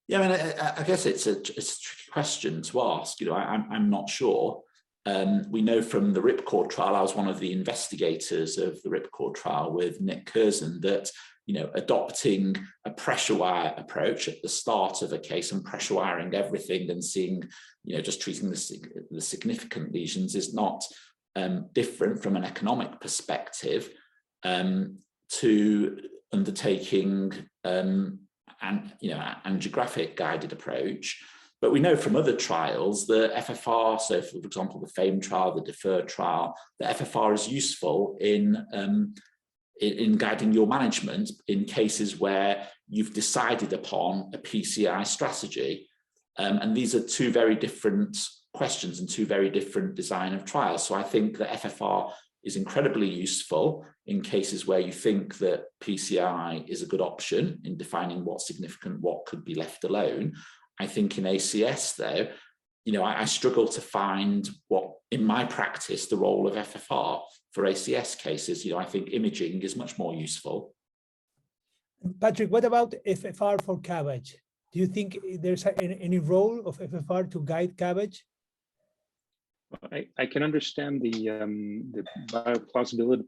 D: Yeah, I mean, I guess it's a tricky question to ask. I'm not sure. We know from the Ripcord trial, I was one of the investigators of the Ripcord trial with Nick Curzon, that adopting a pressure wire approach at the start of a case and pressure wiring everything and seeing, just treating the significant lesions is not different from an economic perspective to undertaking angiographic guided approach. But we know from other trials that FFR, so for example, the FAME trial, the deferred trial, that FFR is useful in guiding your management in cases where you've decided upon a PCI strategy. And these are two very different questions and two very different design of trials. So I think that FFR is incredibly useful in cases where you think that PCI is a good option in defining what's significant, what could be left alone. I think in ACS, though, I struggle to find what, in my practice, the role of FFR for ACS cases. I think imaging is much more useful.
A: Patrick, what about FFR for Cabbage? Do you think there's any role of FFR to guide Cabbage?
C: I can understand the bioplausibility,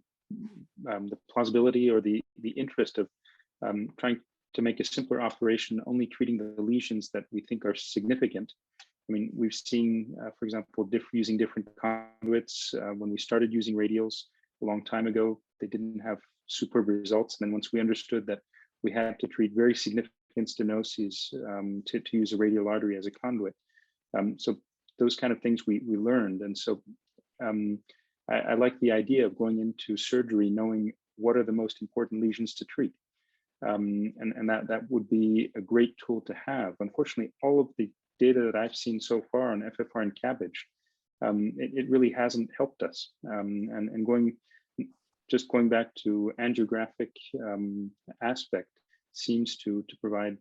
C: the plausibility or the interest of trying to make a simpler operation, only treating the lesions that we think are significant. I mean, we've seen, for example, using different conduits. When we started using radials a long time ago, they didn't have superb results. And then once we understood that we had to treat very significant stenoses to use a radial artery as a conduit. So those kind of things we learned. And so I like the idea of going into surgery knowing what are the most important lesions to treat. And that would be a great tool to have. Unfortunately, all of the data that I've seen so far on FFR and Cabbage, it really hasn't helped us. And going back to angiographic aspect seems to provide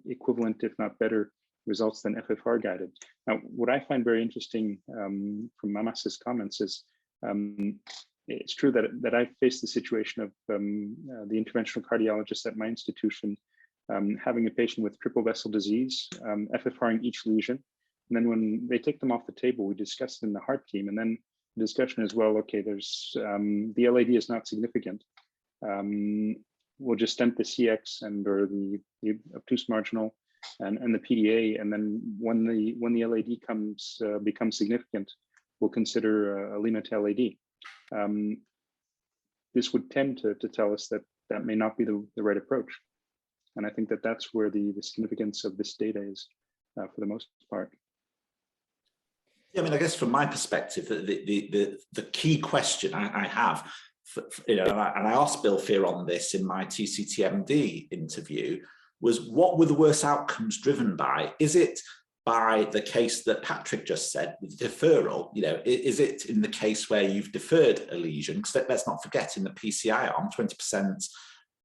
C: equivalent, if not better, results than FFR guided. Now, what I find very interesting from Mamas's comments is it's true that I faced the situation of the interventional cardiologist at my institution having a patient with triple vessel disease, FFRing each lesion. And then when they take them off the table, we discussed it in the heart team. And then the discussion is, well, okay, there's the LAD is not significant. We'll just stent the CX or the obtuse marginal and the PDA. And then when the LAD becomes significant, we'll consider a LIMA to LAD. This would tend to tell us that may not be the right approach. And I think that's where the significance of this data is for the most part.
D: Yeah, I mean, I guess from my perspective, the key question I have, and I asked Bill Fear on this in my TCTMD interview, was what were the worst outcomes driven by? Is it by the case that Patrick just said with deferral? Is it in the case where you've deferred a lesion? Because let's not forget, in the PCI arm, 20%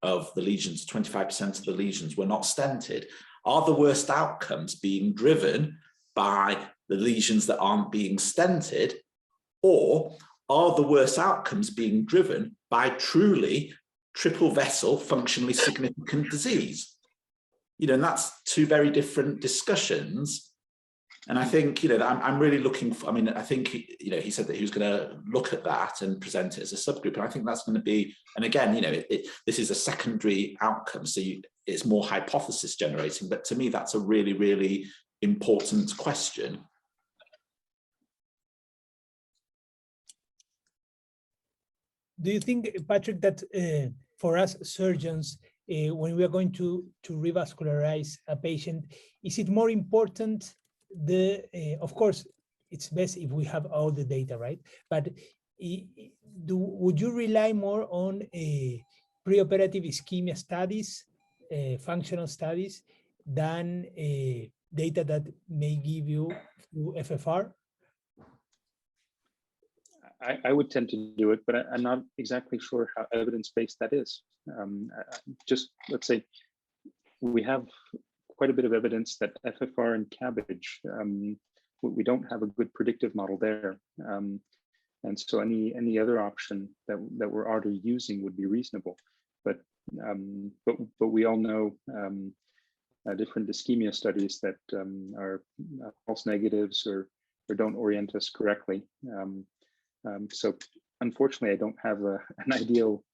D: of the lesions, 25% of the lesions were not stented. Are the worst outcomes being driven by the lesions that aren't being stented, or are the worst outcomes being driven by truly triple vessel functionally significant disease? And that's two very different discussions. And I think, I'm really looking for, I think, he said that he was going to look at that and present it as a subgroup. And I think that's going to be, and again, this is a secondary outcome. So it's more hypothesis generating, but to me, that's a really, really important question.
A: Do you think, Patrick, that for us surgeons, when we are going to revascularize a patient, is it more important of course, it's best if we have all the data, right? But would you rely more on preoperative ischemia studies, functional studies, than data that may give you through FFR?
C: I would tend to do it, but I'm not exactly sure how evidence-based that is. Just let's say we have quite a bit of evidence that FFR and Cabbage, we don't have a good predictive model there. And so any other option that we're already using would be reasonable. But we all know different ischemia studies that are false negatives or don't orient us correctly. So unfortunately, I don't have an ideal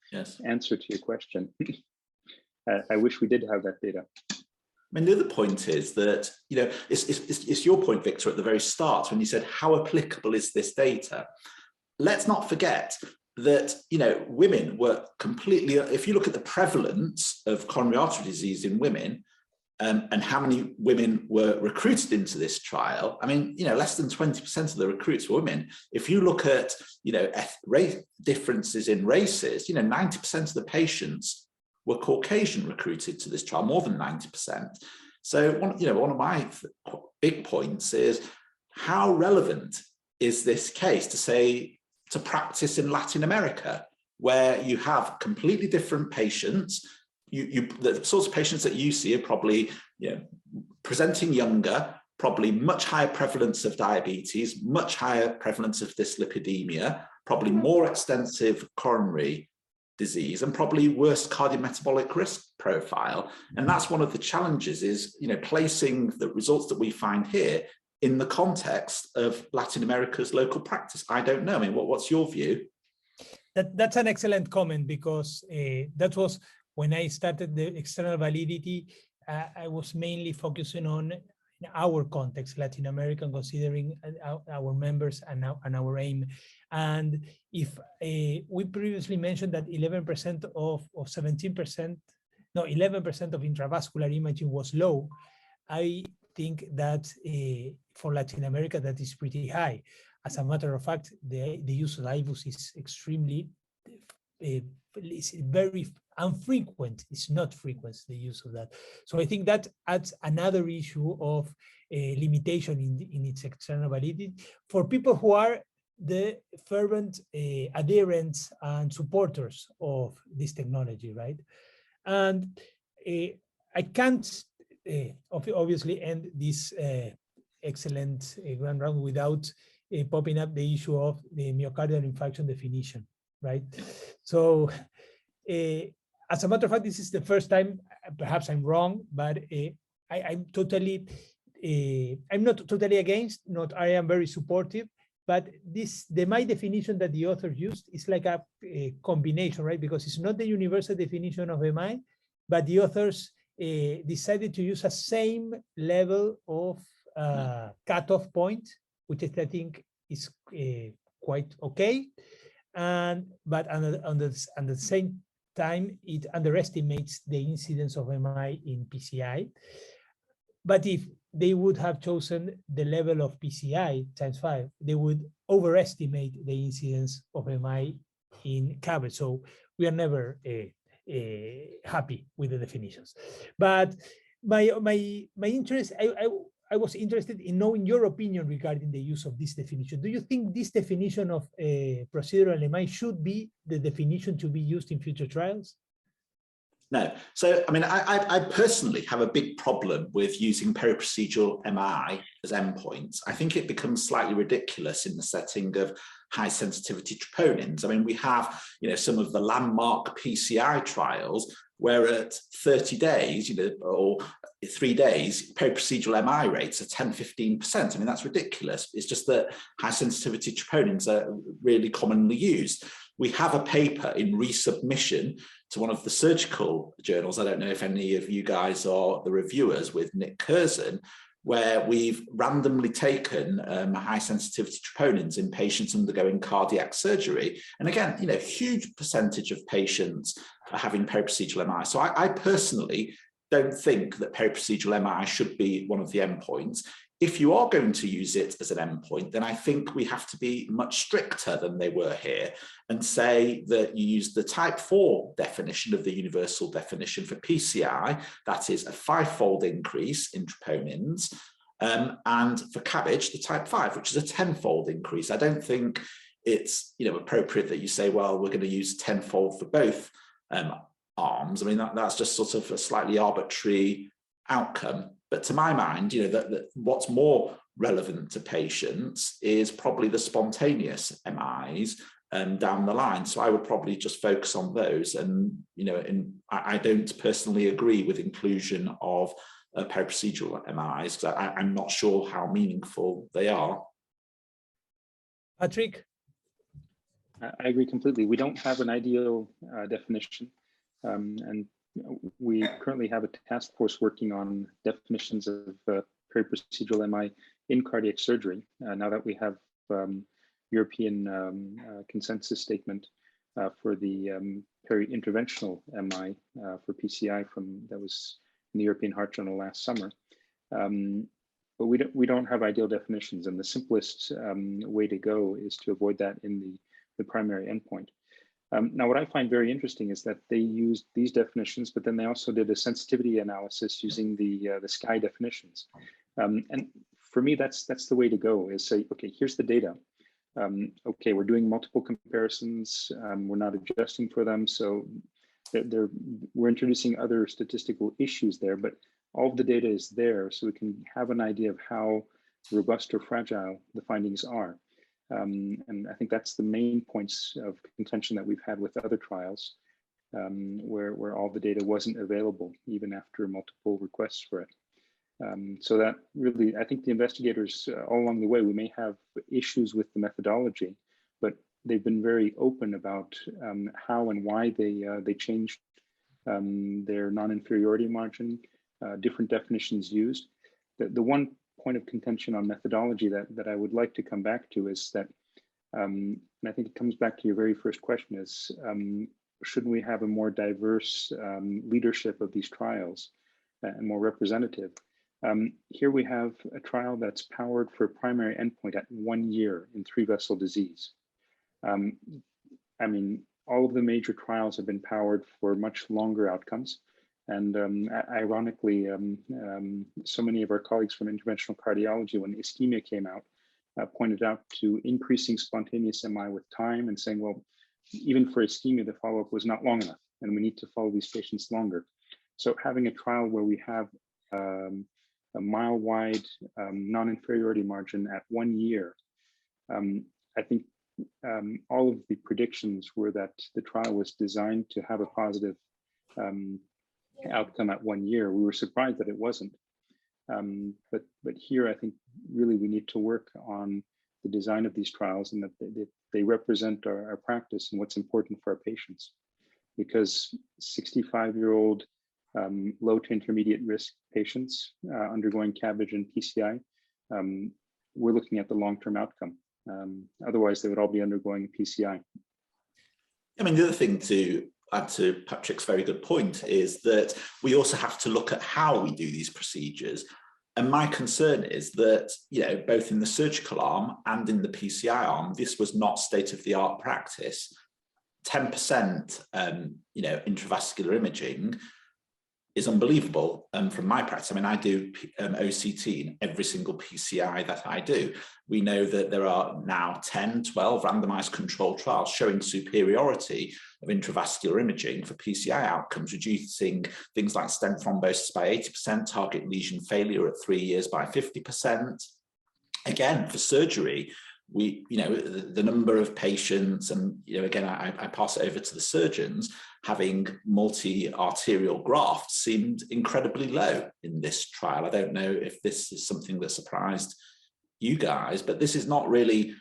C: answer to your question. I wish we did have that data.
D: I mean, the other point is that, it's your point, Victor, at the very start when you said, how applicable is this data? Let's not forget that, women were completely, if you look at the prevalence of coronary artery disease in women, and how many women were recruited into this trial, I mean, less than 20% of the recruits were women. If you look at, race differences in races, 90% of the patients were Caucasian recruited to this trial, more than 90%. So one of my big points is, how relevant is this case to practice in Latin America, where you have completely different patients? The sorts of patients that you see are probably presenting younger, probably much higher prevalence of diabetes, much higher prevalence of dyslipidemia, probably more extensive coronary disease and probably worse cardiometabolic risk profile. And that's one of the challenges is, placing the results that we find here in the context of Latin America's local practice. I don't know. I mean, what's your view?
A: That's an excellent comment, because that was when I started the external validity. I was mainly focusing on our context, Latin American, considering our members and our aim. And if we previously mentioned that 11% of 17%, no, 11% of intravascular imaging was low, I think that for Latin America, that is pretty high. As a matter of fact, the use of IVUS is extremely, it's very infrequent. It's not frequent, the use of that. So I think that adds another issue of limitation in its external validity for people who are the fervent adherents and supporters of this technology, right? And I can't obviously end this excellent grand round without popping up the issue of the myocardial infarction definition, right? So as a matter of fact, this is the first time, perhaps I'm wrong, but I'm not totally against, I am very supportive, but my definition that the author used is like a combination, right? Because it's not the universal definition of MI, but the authors decided to use a same level of cutoff point, which I think is quite okay. But at the same time, it underestimates the incidence of MI in PCI. But if they would have chosen the level of PCI times 5, they would overestimate the incidence of MI in Cabbage. So we are never happy with the definitions. But my interest, I was interested in knowing your opinion regarding the use of this definition. Do you think this definition of procedural MI should be the definition to be used in future trials?
D: No. So, I mean, I personally have a big problem with using periprocedural MI as endpoints. I think it becomes slightly ridiculous in the setting of high sensitivity troponins. I mean, we have, some of the landmark PCI trials where at 30 days, or 3 days, periprocedural MI rates are 10, 15%. I mean, that's ridiculous. It's just that high sensitivity troponins are really commonly used. We have a paper in resubmission to one of the surgical journals. I don't know if any of you guys are the reviewers, with Nick Curzon, where we've randomly taken high sensitivity troponins in patients undergoing cardiac surgery. And again, huge percentage of patients are having periprocedural MI. So I personally don't think that periprocedural MI should be one of the endpoints. If you are going to use it as an endpoint, then I think we have to be much stricter than they were here and say that you use the type 4 definition of the universal definition for PCI, that is a 5-fold increase in troponins, and for Cabbage, the type 5, which is a 10-fold increase. I don't think it's appropriate that you say, well, we're going to use 10-fold for both arms. I mean, that's just sort of a slightly arbitrary outcome. But to my mind, that what's more relevant to patients is probably the spontaneous MIs down the line. So I would probably just focus on those. And, I don't personally agree with inclusion of periprocedural MIs, because I'm not sure how meaningful they are.
A: Patrick?
C: I agree completely. We don't have an ideal definition. And we currently have a task force working on definitions of periprocedural MI in cardiac surgery. Now that we have European consensus statement for the peri-interventional MI for PCI that was in the European Heart Journal last summer. But we don't have ideal definitions, and the simplest way to go is to avoid that in the primary endpoint. Now, what I find very interesting is that they used these definitions, but then they also did a sensitivity analysis using the SKY definitions. And for me, that's the way to go, is say, okay, here's the data. Okay, we're doing multiple comparisons. We're not adjusting for them. So we're introducing other statistical issues there, but all of the data is there, so we can have an idea of how robust or fragile the findings are. And I think that's the main points of contention that we've had with other trials. where all the data wasn't available even after multiple requests for it. So that really, I think the investigators all along the way, we may have issues with the methodology, but they've been very open about how and why they changed their non-inferiority margin, different definitions used. The one point of contention on methodology that I would like to come back to is that, and I think it comes back to your very first question, is shouldn't we have a more diverse leadership of these trials and more representative? Here we have a trial that's powered for a primary endpoint at 1 year in 3-vessel disease. I mean, all of the major trials have been powered for much longer outcomes. And ironically, so many of our colleagues from interventional cardiology, when ischemia came out, pointed out to increasing spontaneous MI with time and saying, well, even for ischemia, the follow-up was not long enough, and we need to follow these patients longer. So having a trial where we have a mile-wide non-inferiority margin at 1 year, I think all of the predictions were that the trial was designed to have a positive outcome at 1 year. We were surprised that it wasn't. But here, I think really we need to work on the design of these trials and that they represent our practice and what's important for our patients. Because 65-year-old low to intermediate risk patients undergoing Cabbage and PCI, we're looking at the long-term outcome. Otherwise, they would all be undergoing PCI.
D: I mean, the other thing to add to Patrick's very good point is that we also have to look at how we do these procedures. And my concern is that, you know, both in the surgical arm and in the PCI arm, this was not state-of-the-art practice. 10%, you know, intravascular imaging is unbelievable from my practice. I mean, I do OCT in every single PCI that I do. We know that there are now 10, 12 randomized controlled trials showing superiority of intravascular imaging for PCI outcomes, reducing things like stent thrombosis by 80%, target lesion failure at 3 years by 50%. Again, for surgery, we, you know, the number of patients, and, you know, again, I pass it over to the surgeons, having multi-arterial grafts seemed incredibly low in this trial. I don't know if this is something that surprised you guys, but this is not really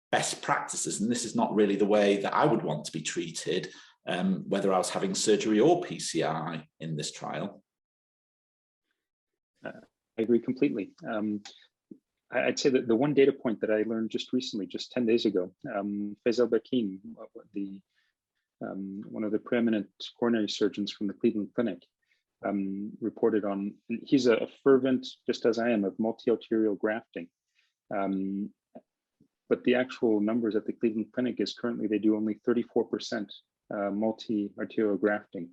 D: best practices, and this is not really the way that I would want to be treated, whether I was having surgery or PCI in this trial.
C: I agree completely. I'd say that the one data point that I learned just recently, just 10 days ago, Faisal Bakin, one of the preeminent coronary surgeons from the Cleveland Clinic, reported on, he's a fervent, just as I am, of multi-arterial grafting. But the actual numbers at the Cleveland Clinic is currently they do only 34% multi-arterial grafting,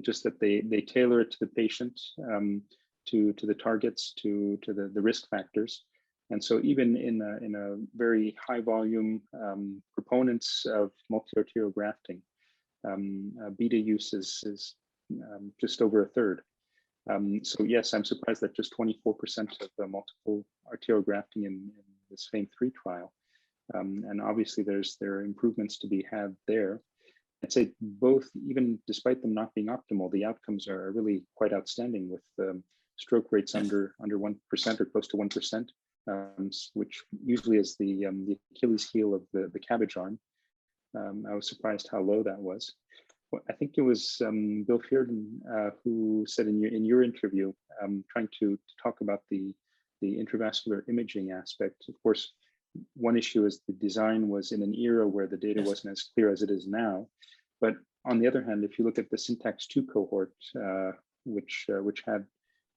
C: just that they tailor it to the patient, to the targets, to the risk factors. And so even in a very high volume proponents of multi-arterial grafting, beta use is just over a third. So yes, I'm surprised that just 24% of the multiple arterial grafting in this FAME3 trial. And obviously there are improvements to be had there. I'd say both, even despite them not being optimal, the outcomes are really quite outstanding with stroke rates under 1% or close to 1%, which usually is the Achilles heel of the Cabbage arm. I was surprised how low that was. Well, I think it was Bill Fearden who said in your interview, trying to talk about the intravascular imaging aspect. Of course, one issue is the design was in an era where the data wasn't as clear as it is now. But on the other hand, if you look at the Syntax 2 cohort, which had,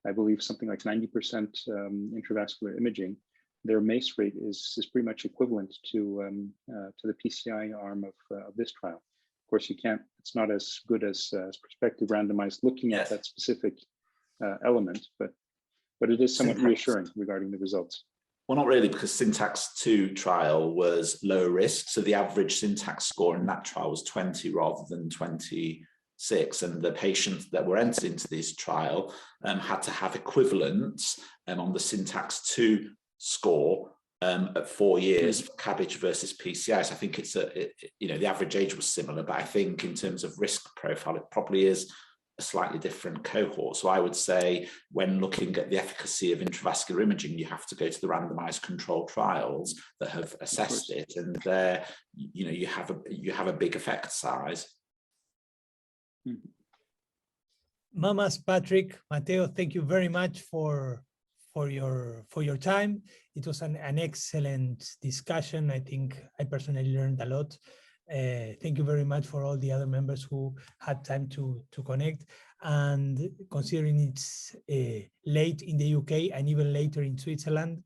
C: I believe, something like 90% intravascular imaging, their MACE rate is pretty much equivalent to the PCI arm of this trial. Of course, you can't, it's not as good as prospective randomized looking at that specific element, but it is somewhat reassuring regarding the results.
D: Well, not really, because Syntax 2 trial was low risk. So the average Syntax score in that trial was 20 rather than 26. And the patients that were entered into this trial had to have equivalents on the Syntax 2 score at 4 years for Cabbage versus PCI. So I think it's the average age was similar, but I think in terms of risk profile, it probably is a slightly different cohort. So I would say when looking at the efficacy of intravascular imaging, you have to go to the randomized control trials that have assessed it, and there, you have a big effect size.
A: Mamas, Patrick, Mateo, thank you very much for your time. It was an excellent discussion. I think I personally learned a lot. Thank you very much for all the other members who had time to connect. And considering it's late in the UK and even later in Switzerland,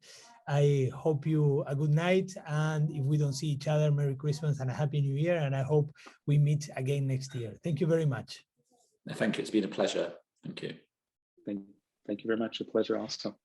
A: I hope you a good night. And if we don't see each other, Merry Christmas and a Happy New Year. And I hope we meet again next year. Thank you very much.
D: Thank you. It's been a pleasure. Thank you.
B: Thank you very much. A pleasure also.